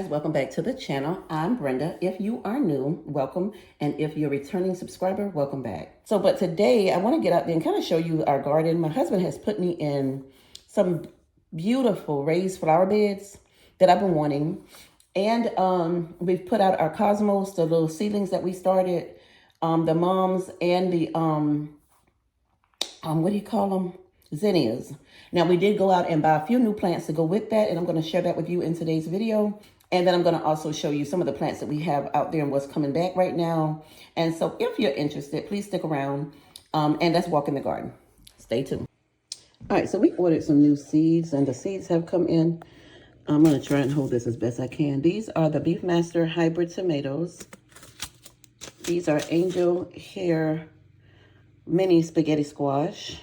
welcome back to the channel. I'm Brenda. If you are new, welcome, and if you're a returning subscriber, welcome back. But today I want to get out there and kind of show you our garden. My husband has put me in some beautiful raised flower beds that I've been wanting, and we've put out our cosmos, the little seedlings that we started, the moms, and the what do you call them, zinnias. Now, we did go out and buy a few new plants to go with that, and I'm going to share that with you in today's video. And then I'm going to also show you some of the plants that we have out there and what's coming back right now. And so if you're interested, please stick around, and let's walk in the garden. Stay tuned. All right, so we ordered some new seeds, and the seeds have come in. I'm going to try and hold this as best I can. These are the Beefmaster hybrid tomatoes. These are angel hair mini spaghetti squash.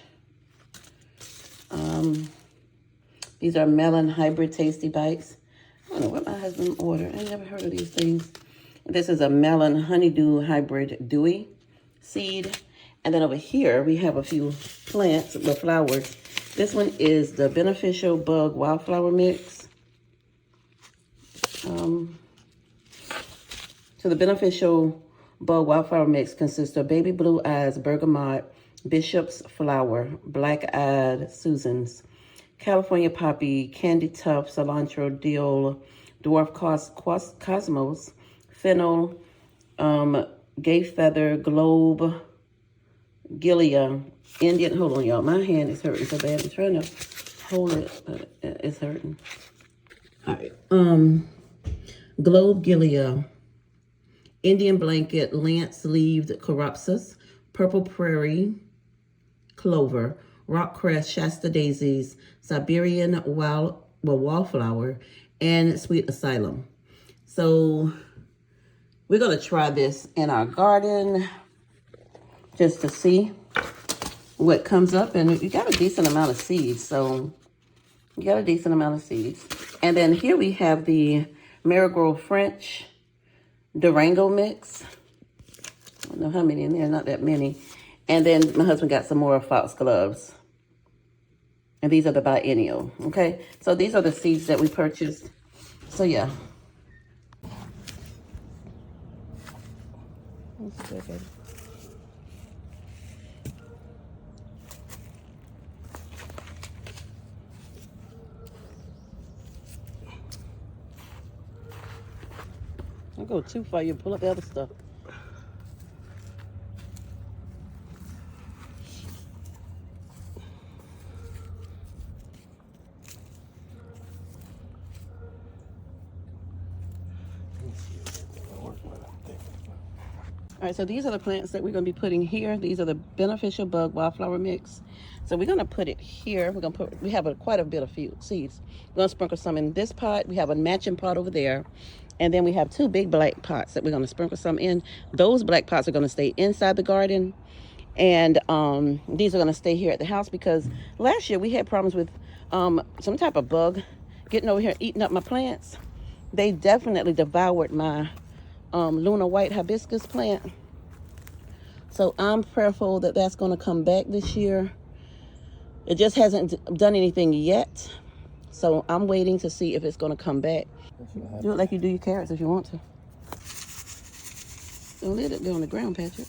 These are melon hybrid tasty bites. I don't know what my husband ordered. I never heard of these things. This is a melon honeydew hybrid dewy seed. And then over here, we have a few plants with flowers. This one is the Beneficial Bug Wildflower Mix. So the Beneficial Bug Wildflower Mix consists of baby blue eyes, bergamot, bishop's flower, black-eyed Susans, California poppy, candy tuft, cilantro, dill, dwarf cosmos, fennel, gay feather, globe, gilia, Indian. Hold on, y'all. My hand is hurting so bad. I'm trying to hold it, but it's hurting. All right. Globe, gilia, Indian blanket, lance-leaved coropsis, purple prairie, clover, rock cress, Shasta daisies, Siberian wallflower, and sweet asylum. So we're going to try this in our garden just to see what comes up. And you got a decent amount of seeds. And then here we have the Marigold French Durango mix. I don't know how many in there, not that many. And then my husband got some more foxgloves. And these are the biennial, okay? So these are the seeds that we purchased. So yeah. That's good, baby. Don't go too far, you pull up the other stuff. All right, so these are the plants that we're going to be putting here. These are the Beneficial Bug Wildflower Mix. So we're going to put it here. We have quite a bit of seeds. We're going to sprinkle some in this pot. We have a matching pot over there. And then we have two big black pots that we're going to sprinkle some in. Those black pots are going to stay inside the garden. And these are going to stay here at the house because last year we had problems with some type of bug getting over here and eating up my plants. They definitely devoured my Luna White hibiscus plant. So I'm prayerful that that's going to come back this year. It just hasn't done anything yet. So I'm waiting to see if it's going to come back. Do it like you do your carrots if you want to. Don't let it go on the ground, Patrick.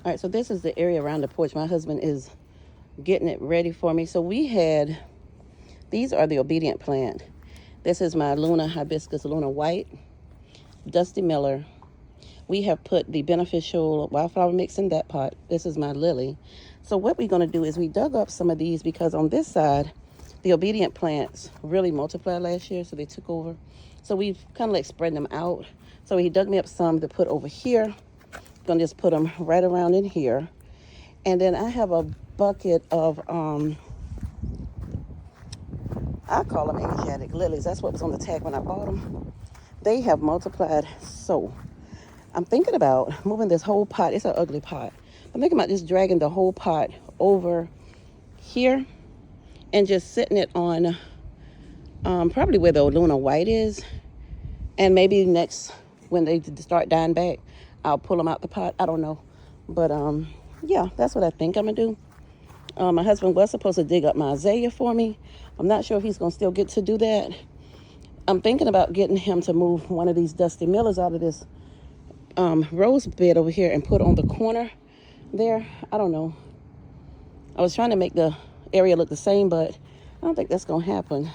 All right, so this is the area around the porch. My husband is getting it ready for me. So these are the obedient plant. This is my Luna Hibiscus Luna White, Dusty Miller. We have put the Beneficial Wildflower Mix in that pot. This is my lily. So what we're gonna do is we dug up some of these because on this side, the obedient plants really multiplied last year, so they took over. So we've kind of like spread them out. So he dug me up some to put over here. Gonna just put them right around in here. And then I have a bucket of I call them Asiatic lilies. That's what was on the tag when I bought them. They have multiplied. So I'm thinking about moving this whole pot. It's an ugly pot. I'm thinking about just dragging the whole pot over here and just sitting it on probably where the Luna White is. And maybe next, when they start dying back, I'll pull them out the pot. I don't know. But yeah, that's what I think I'm gonna do. My husband was supposed to dig up my azalea for me. I'm not sure if he's gonna still get to do that. I'm thinking about getting him to move one of these dusty millers out of this rose bed over here and put on the corner there. I don't know. I was trying to make the area look the same, but I don't think that's gonna happen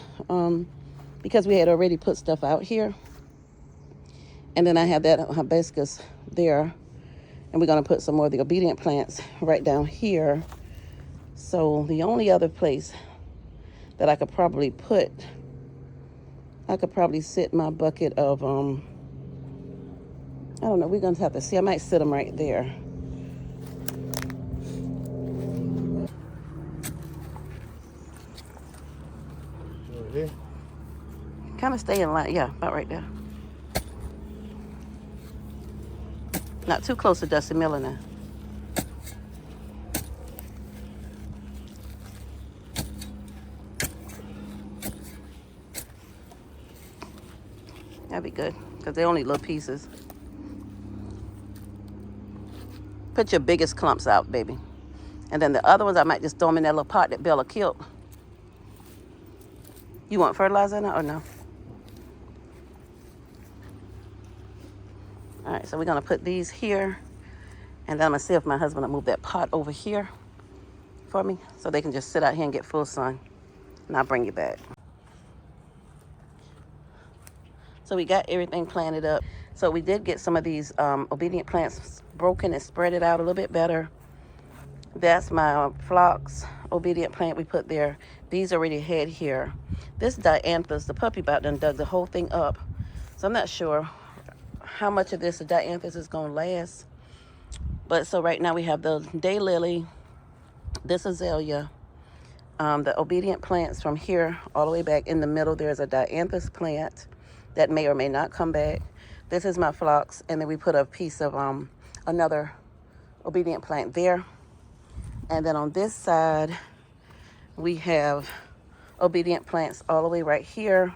because we had already put stuff out here. And then I have that hibiscus there. And we're going to put some more of the obedient plants right down here. So the only other place that I could probably put, I could probably sit my bucket of, I don't know, we're going to have to see. I might sit them right there. Kind of stay in line. Yeah, about right there. Not too close to Dusty Miller now. That'd be good, because they're only little pieces. Put your biggest clumps out, baby. And then the other ones, I might just throw them in that little pot that Bella killed. You want fertilizer in it or no? All right, so we're gonna put these here. And then I'm gonna see if my husband will move that pot over here for me so they can just sit out here and get full sun. And I'll bring you back. So we got everything planted up. So we did get some of these obedient plants broken and spread it out a little bit better. That's my phlox obedient plant we put there. These already had here. This dianthus, the puppy about done dug the whole thing up. So I'm not sure how much of this the dianthus is gonna last. But so right now we have the daylily, this azalea, the obedient plants from here all the way back in the middle. There's a dianthus plant that may or may not come back. This is my phlox, and then we put a piece of another obedient plant there. And then on this side, we have obedient plants all the way right here.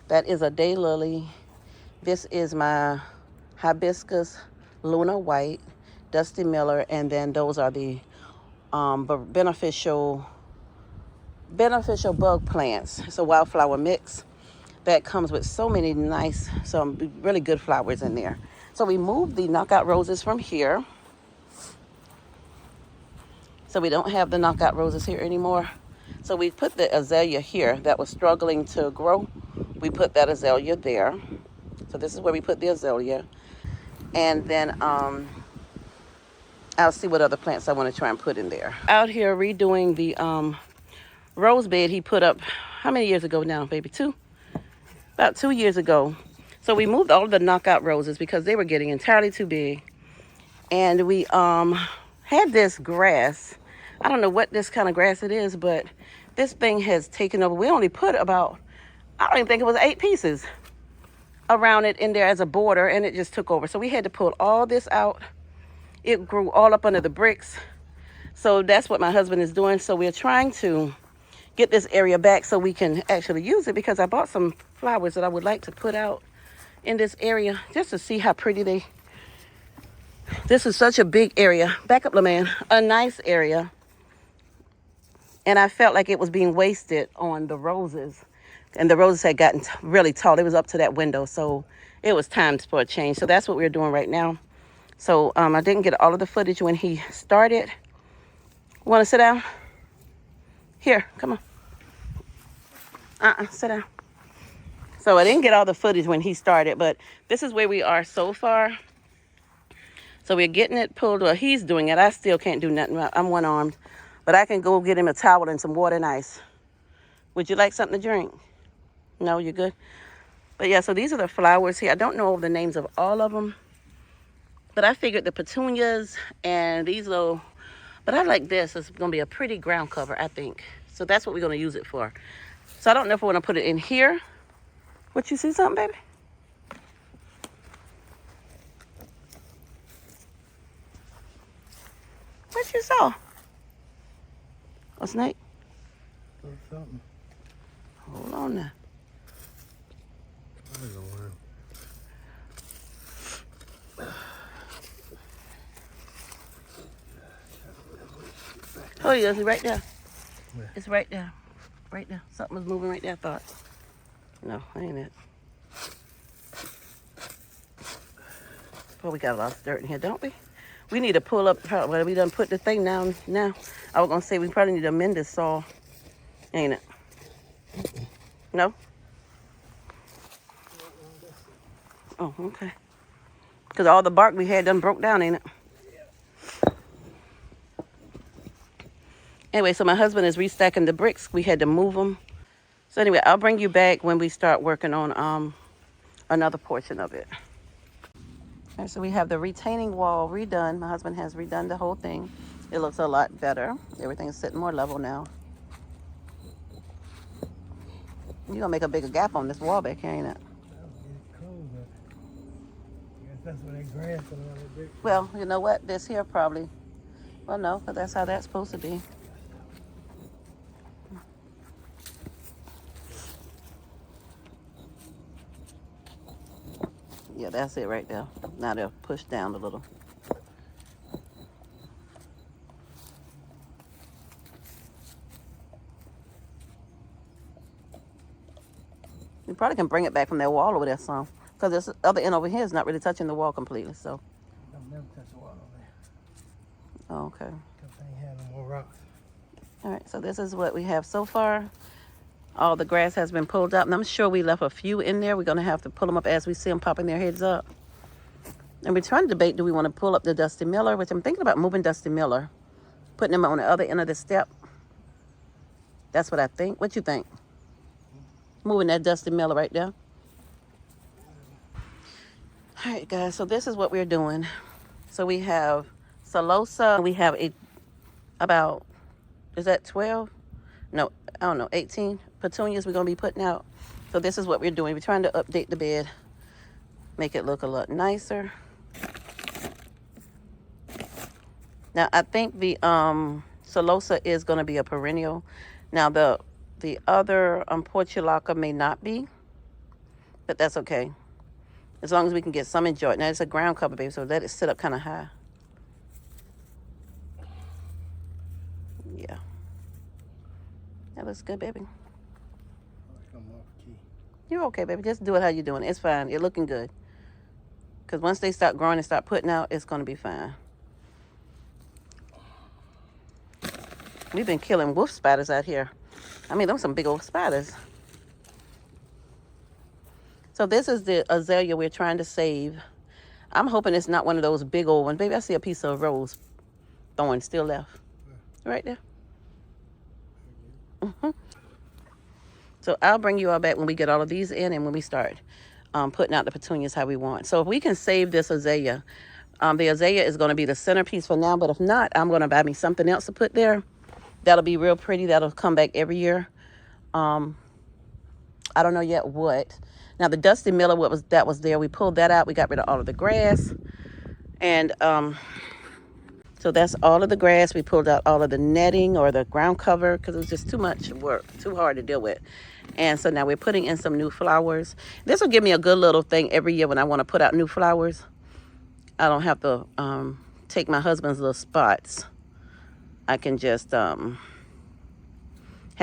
That is a daylily. This is my hibiscus, Luna White, Dusty Miller, and then those are the beneficial bug plants. It's a wildflower mix that comes with so many nice, some really good flowers in there. So we moved the knockout roses from here. So we don't have the knockout roses here anymore. So we put the azalea here that was struggling to grow. We put that azalea there. So this is where we put the azalea. And then I'll see what other plants I want to try and put in there. Out here redoing the rose bed he put up, how many years ago now, baby? About 2 years ago. So we moved all of the knockout roses because they were getting entirely too big. And we had this grass. I don't know what this kind of grass it is, but this thing has taken over. We only put about, I don't even think it was 8 pieces around it in there as a border, and it just took over. So we had to pull all this out. It grew all up under the bricks. So that's what my husband is doing. So we're trying to get this area back so we can actually use it, because I bought some flowers that I would like to put out in this area just to see how pretty they. This is such a big area. Back up, LaMan. A nice area. And I felt like it was being wasted on the roses. And the roses had gotten really tall. It was up to that window. So it was time for a change. So that's what we're doing right now. So I didn't get all of the footage when he started. Want to sit down? Here, come on. Sit down. So I didn't get all the footage when he started, but this is where we are so far. So we're getting it pulled. Well, he's doing it. I still can't do nothing. I'm one-armed. But I can go get him a towel and some water and ice. Would you like something to drink? No, you're good? But yeah, so these are the flowers here. I don't know the names of all of them. But I figured the petunias and these little... But I like this. It's going to be a pretty ground cover, I think. So that's what we're going to use it for. So I don't know if we want to put it in here. What, you see something, baby? What you saw? A snake? Something. Hold on now. I don't know where. Oh, yeah, it's right there. Where? It's right there. Right there. Something was moving right there, I thought. No, ain't it. Oh, we got a lot of dirt in here, don't we? We need to pull up. Well, we done put the thing down now. I was going to say we probably need to amend this saw. Ain't it? No? Oh, okay. Because all the bark we had done broke down, ain't it? Anyway, so my husband is restacking the bricks. We had to move them. So anyway, I'll bring you back when we start working on another portion of it. All right, so we have the retaining wall redone. My husband has redone the whole thing. It looks a lot better. Everything's sitting more level now. You're gonna make a bigger gap on this wall back here, ain't it? That's where that grass and all that brick. Well, you know what? This here probably. Well, no, because that's how that's supposed to be. Yeah, that's it right there. Now they'll push down a little. You probably can bring it back from that wall over there some. Because this other end over here is not really touching the wall completely, so. Don't never touch the wall over there. Oh, okay. Because they ain't had no more rocks. All right, so this is what we have so far. All the grass has been pulled up, and I'm sure we left a few in there. We're going to have to pull them up as we see them popping their heads up. And we're trying to debate, do we want to pull up the Dusty Miller, which I'm thinking about moving Dusty Miller, putting them on the other end of the step. That's what I think. What you think? Moving that Dusty Miller right there. All right, guys, so this is what we're doing. So we have Celosa. We have about, is that 12? No, I don't know, 18 petunias we're going to be putting out. So this is what we're doing. We're trying to update the bed, make it look a lot nicer. Now, I think the Celosa is going to be a perennial. Now, the other Portulaca may not be, but that's okay. As long as we can get some enjoyed. Now, it's a ground cover, baby, so let it sit up kind of high. Yeah. That looks good, baby. You're okay, baby. Just do it how you're doing. It's fine. You're looking good. Because once they start growing and start putting out, it's going to be fine. We've been killing wolf spiders out here. I mean, those some big old spiders. So this is the azalea we're trying to save. I'm hoping it's not one of those big old ones. Baby, I see a piece of rose thorn still left. Right there. So I'll bring you all back when we get all of these in and when we start putting out the petunias how we want. So if we can save this azalea, the azalea is going to be the centerpiece for now. But if not, I'm going to buy me something else to put there. That'll be real pretty. That'll come back every year. I don't know yet what. Now the Dusty Miller, that was there. We pulled that out. We got rid of all of the grass. And so that's all of the grass. We pulled out all of the netting or the ground cover because it was just too much work, too hard to deal with. And so now we're putting in some new flowers. This will give me a good little thing every year when I want to put out new flowers. I don't have to take my husband's little spots. I can just have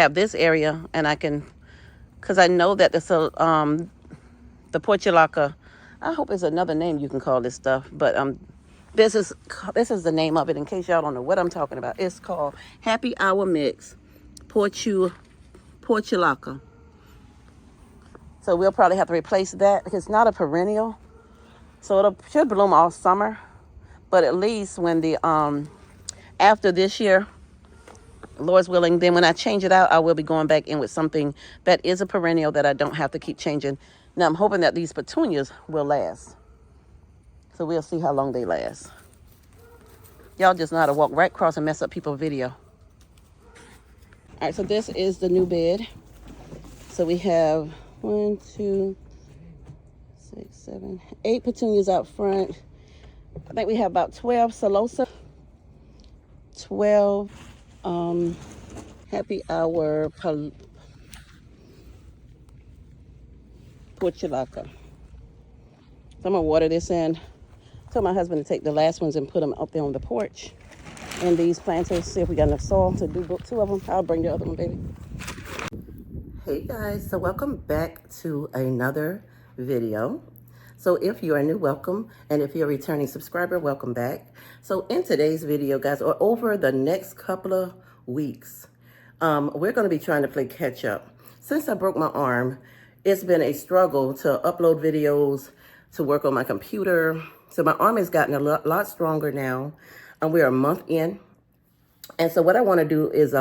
this area, and I can, because I know that the Portulaca, I hope it's another name you can call this stuff, but this is the name of it in case y'all don't know what I'm talking about. It's called Happy Hour Mix Portulaca. So we'll probably have to replace that. It's not a perennial, so it should bloom all summer. But at least when the after this year, Lord's willing, then when I change it out, I will be going back in with something that is a perennial that I don't have to keep changing. Now I'm hoping that these petunias will last. So we'll see how long they last. Y'all just know how to walk right across and mess up people's video. All right, so this is the new bed. So we have 1, 2, 6, 7, 8 petunias out front. I think we have about 12 Celosa. 12 Happy Hour Portulaca. So I'm gonna water this in. Tell my husband to take the last ones and put them up there on the porch. And these planters, see if we got enough soil to do 2 of them. I'll bring the other one, baby. Hey guys, so welcome back to another video. So if you are new, welcome. And if you're a returning subscriber, welcome back. So in today's video, guys, or over the next couple of weeks, we're gonna be trying to play catch up. Since I broke my arm, it's been a struggle to upload videos, to work on my computer. So my arm has gotten a lot stronger now. We're a month in. And so what I want to do is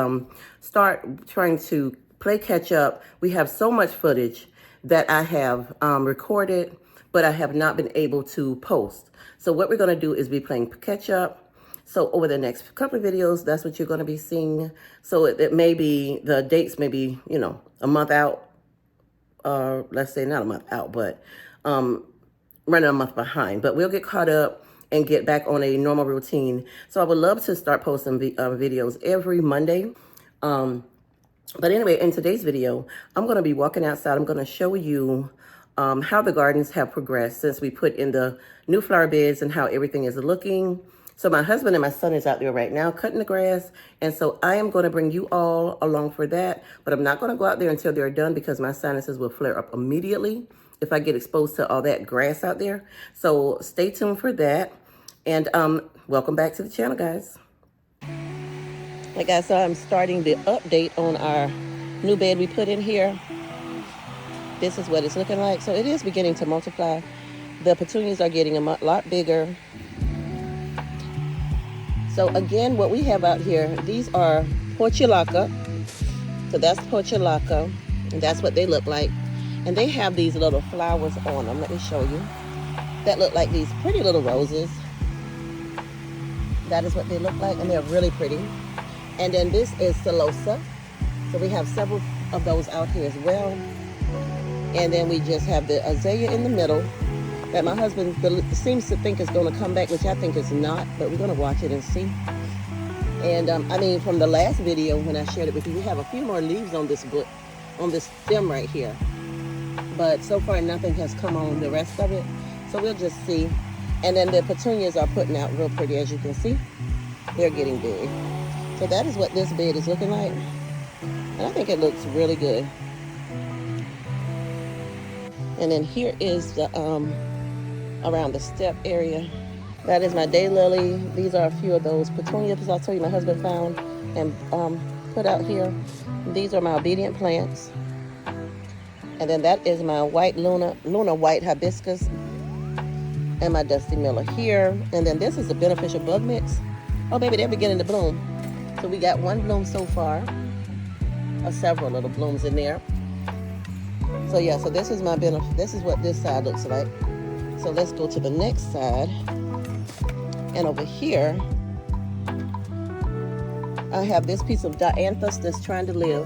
start trying to play catch up. We have so much footage that I have recorded, but I have not been able to post. So what we're going to do is be playing catch up. So over the next couple of videos, that's what you're going to be seeing. So it may be, the dates may be, you know, a month out, or let's say not a month out, but running a month behind. But we'll get caught up and get back on a normal routine. So I would love to start posting videos every Monday. But anyway, in today's video, I'm going to be walking outside. I'm going to show you how the gardens have progressed since we put in the new flower beds and how everything is looking. So my husband and my son is out there right now cutting the grass. And so I am going to bring you all along for that. But I'm not going to go out there until they're done because my sinuses will flare up immediately if I get exposed to all that grass out there. So stay tuned for that. And welcome back to the channel, guys. Hey guys, so I'm starting the update on our new bed we put in here. This is what it's looking like. So it is beginning to multiply. The petunias are getting a lot bigger. So again, what we have out here, these are portulaca. So that's portulaca, and that's what they look like. And they have these little flowers on them. Let me show you. That look like these pretty little roses. That is what they look like, and they're really pretty. And then this is celosa. So we have several of those out here as well. And then we just have the azalea in the middle that my husband seems to think is going to come back, which I think is not, but we're going to watch it and see. And I mean, from the last video when I shared it with you, we have a few more leaves on this book, on this stem right here. But so far nothing has come on the rest of it. So we'll just see. And then the petunias are putting out real pretty, as you can see. They're getting big. So that is what this bed is looking like. And I think it looks really good. And then here is the around the step area. That is my daylily. These are a few of those petunias I told you my husband found and put out here. These are my obedient plants. And then that is my white Luna white hibiscus and my Dusty Miller here. And then this is the beneficial bug mix. Oh baby, they're beginning to bloom. So we got one bloom so far, or several little blooms in there. So yeah, so this is my this is what this side looks like. So let's go to the next side. And over here, I have this piece of dianthus that's trying to live.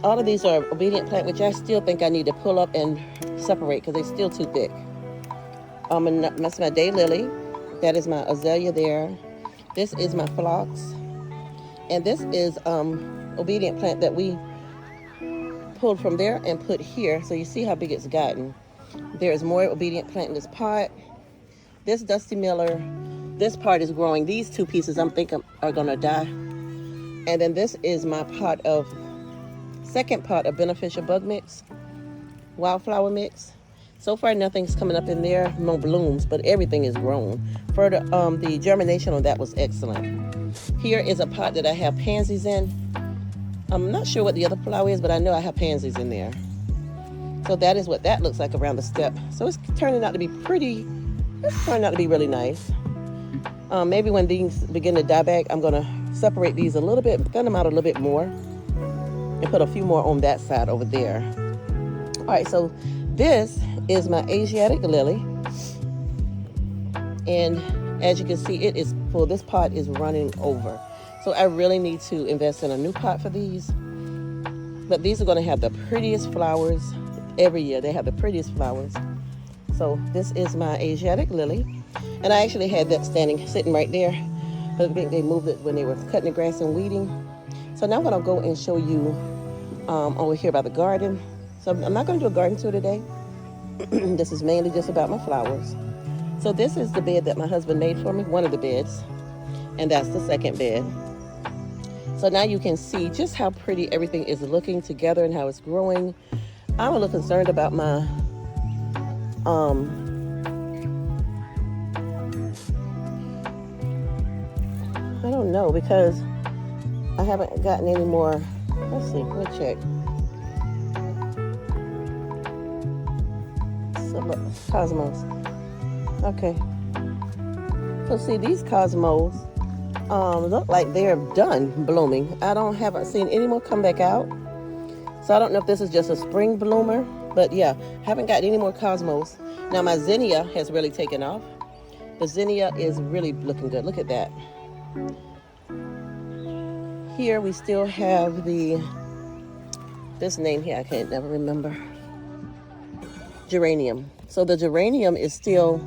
All of these are obedient plant, which I still think I need to pull up and separate because they're still too thick. And that's my daylily. That is my azalea there. This is my phlox. And this is obedient plant that we pulled from there and put here. So you see how big it's gotten. There is more obedient plant in this pot. This Dusty Miller, this part is growing. These two pieces I'm thinking are gonna die. And then this is my pot of, second pot of beneficial bug mix, wildflower mix. So far nothing's coming up in there, no blooms, but everything is grown. Further, the germination on that was excellent. Here is a pot that I have pansies in. I'm not sure what the other flower is, but I know I have pansies in there. So that is what that looks like around the step. So it's turning out to be pretty, it's turning out to be really nice. Maybe when these begin to die back, I'm gonna separate these a little bit, thin them out a little bit more, and put a few more on that side over there. All right, so this is my Asiatic lily. And as you can see, it is full. This pot is running over. So I really need to invest in a new pot for these. But these are gonna have the prettiest flowers every year. They have the prettiest flowers. So this is my Asiatic lily. And I actually had that sitting right there. But I think they moved it when they were cutting the grass and weeding. So now I'm gonna go and show you over here by the garden. So I'm not gonna do a garden tour today. This is mainly just about my flowers. So this is the bed that my husband made for me, one of the beds, and that's the second bed. So now you can see just how pretty everything is looking together and how it's growing. I'm a little concerned about my I don't know, because I haven't gotten any more. Let's see, let me check. Cosmos. Okay. So see, these cosmos look like they're done blooming. I haven't seen any more come back out. So I don't know if this is just a spring bloomer, but yeah, haven't got any more cosmos. Now my zinnia has really taken off. The zinnia is really looking good. Look at that. Here we still have this name here, I can't never remember. Geranium. So the geranium is still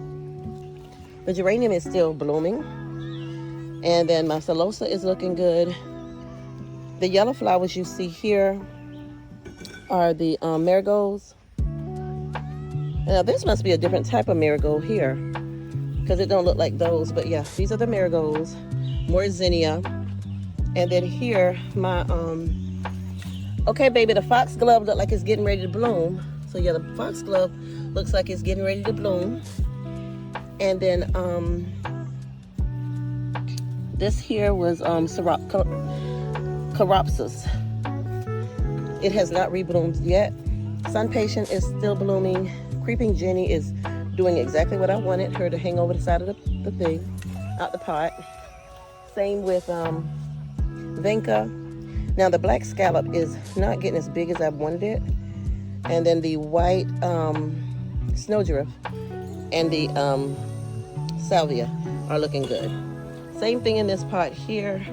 blooming. And then my celosa is looking good. The yellow flowers you see here are the marigolds. Now this must be a different type of marigold here, because it don't look like those. But yeah, these are the marigolds. More zinnia. And then here, my, okay, baby, the foxglove look like it's getting ready to bloom. So yeah, the foxglove looks like it's getting ready to bloom. And then this here was Caropsis. It has not rebloomed yet. Sun Patient is still blooming. Creeping Jenny is doing exactly what I wanted her to hang over the side of the thing, out the pot. Same with Vinca. Now the black scallop is not getting as big as I wanted it. And then the white snowdrift and the salvia are looking good. Same thing in this pot here.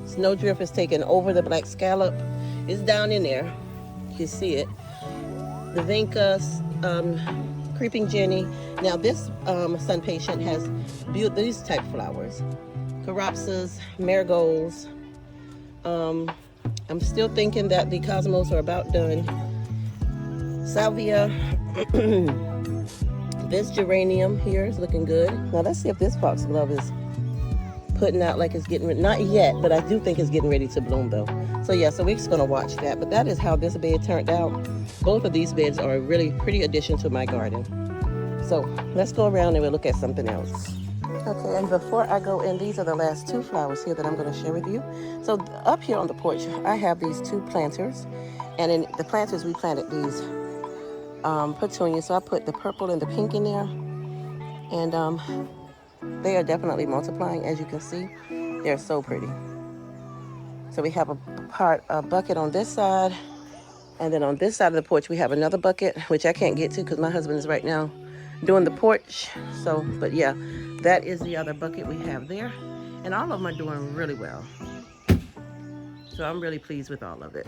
Snowdrift is taking over the black scallop. It's down in there. You can see it. The Vinca, Creeping Jenny. Now this Sun Patient has these type flowers. Caropsis, marigolds. I'm still thinking that the cosmos are about done. Salvia. This geranium here is looking good. Now let's see if this foxglove is putting out like it's getting ready. Not yet, but I do think it's getting ready to bloom though. So yeah, so we're just gonna watch that. But that is how this bed turned out. Both of these beds are a really pretty addition to my garden. So let's go around and we'll look at something else. Okay, and before I go in, these are the last two flowers here that I'm going to share with you. So up here on the porch, I have these two planters. And in the planters, we planted these petunias. So I put the purple and the pink in there. And they are definitely multiplying, as you can see. They're so pretty. So we have a bucket on this side. And then on this side of the porch, we have another bucket, which I can't get to because my husband is right now doing the porch. So, but yeah. That is the other bucket we have there. And all of them are doing really well. So I'm really pleased with all of it.